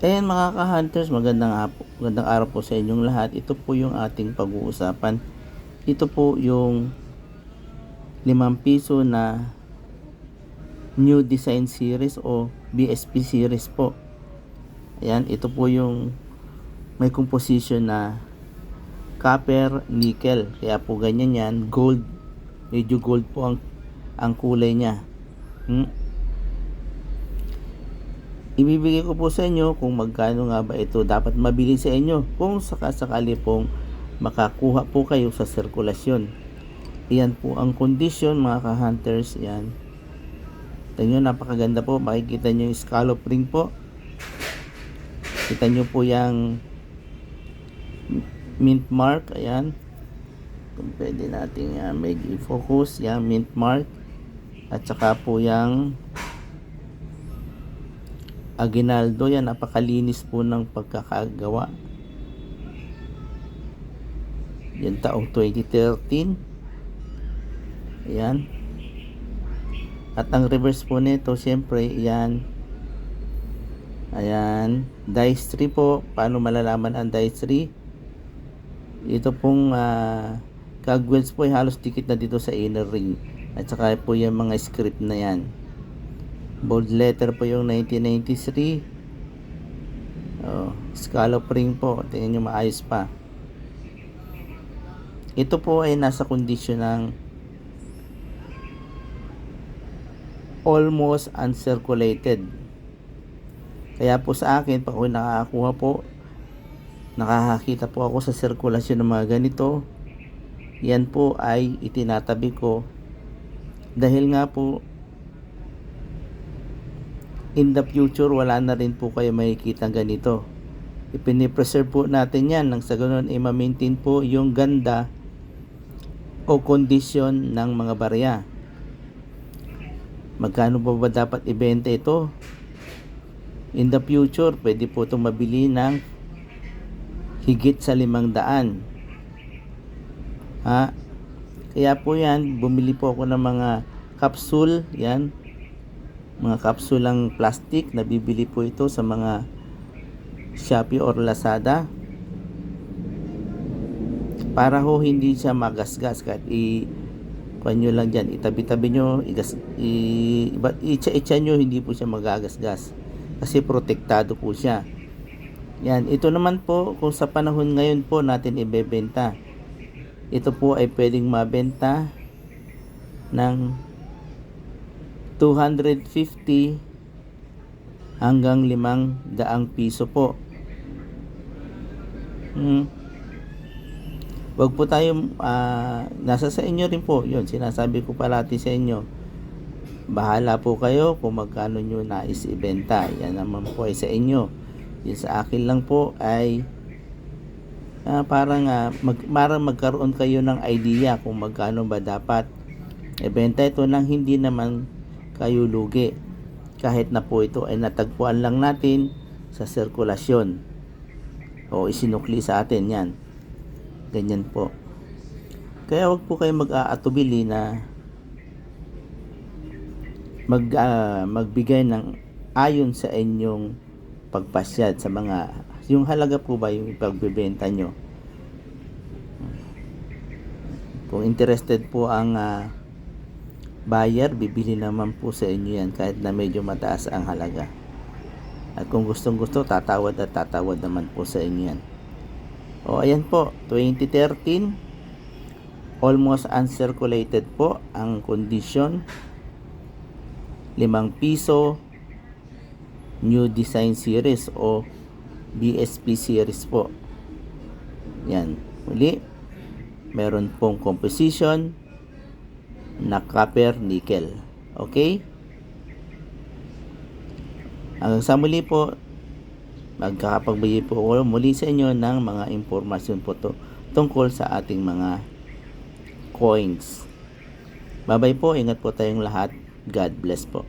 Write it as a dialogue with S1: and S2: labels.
S1: Ayan mga ka-hunters, magandang araw po sa inyong lahat. Ito po yung ating pag-uusapan. Ito po yung 5 piso na New Design Series o BSP Series po. Ayan, ito po yung may composition na copper, nickel. Kaya po ganyan yan, gold. Medyo gold po ang kulay niya. Ibibigay ko po sa inyo kung magkano nga ba ito dapat mabili sa inyo kung sakasakali pong makakuha po kayo sa sirkulasyon. Iyan po ang condition mga ka-hunters. Yan. Tingnan nyo, napakaganda po. Makikita nyo yung scallop ring po. Kita nyo po yung mint mark. Ayan. Kung pwede natin yan, medyo focus. Yan, mint mark. At saka po yung aguinaldo, yan, napakalinis po ng pagkakagawa. Yan, taong 2013. Ayan. At ang reverse po nito, syempre, yan. Ayan, dice 3 po. Paano malalaman ang dice 3? Ito pong cogwheels po ay halos dikit na dito sa inner ring. At saka po yung mga script na yan. Bold letter po yung 1993. Scallop ring po. Tingnan nyo, maayos pa. Ito po ay nasa kondisyon ng almost uncirculated. Kaya po sa akin, pag ako nakakakuha po, nakakakita po ako sa sirkulasyon ng mga ganito, yan po ay itinatabi ko. Dahil nga po, in the future, wala na rin po kayo makikita ganito. Ipinipreserve po natin yan nang sa ganun ay ma-maintain po yung ganda o kondisyon ng mga barya. Magkano ba dapat ibenta ito? In the future, pwede po itong mabili ng higit sa 500. Kaya po yan, bumili po ako ng mga capsule. Yan, mga kapsulang plastic. Nabibili po ito sa mga Shopee or Lazada para ho hindi siya magasgas. Kahit kuha nyo lang dyan, itabi-tabi nyo, itsa nyo, hindi po siya magagasgas kasi protektado po siya. Yan, ito naman po, kung sa panahon ngayon po natin ibebenta, ito po ay pwedeng mabenta ng 250 hanggang 500 piso po. Wag po tayo, nasa sa inyo rin po. Yun, sinasabi ko palati sa inyo. Bahala po kayo kung magkano nyo nais ibenta. Yan naman po ay sa inyo. Yun sa akin lang po ay parang magkaroon kayo ng idea kung magkano ba dapat ibenta ito nang hindi naman kayo lugi. Kahit na po ito ay natagpuan lang natin sa sirkulasyon o isinukli sa atin, yan. Ganyan po. Kaya wag po kayo mag-aatubili na magbigay ng ayon sa inyong pagpasyad sa mga, yung halaga po ba yung pagbebenta nyo. Kung interested po ang buyer, bibili naman po sa inyo yan kahit na medyo mataas ang halaga. At kung gustong gusto, tatawad naman po sa inyo yan. Ayan po, 2013, almost uncirculated po ang condition. 5 piso New Design Series o BSP Series po. Yan, muli, meron pong composition na copper nickel. Okay? Hanggang sa muli po, magkakapagbigay po ako muli sa inyo ng mga impormasyon po tungkol sa ating mga coins. Bye-bye po. Ingat po tayong lahat. God bless po.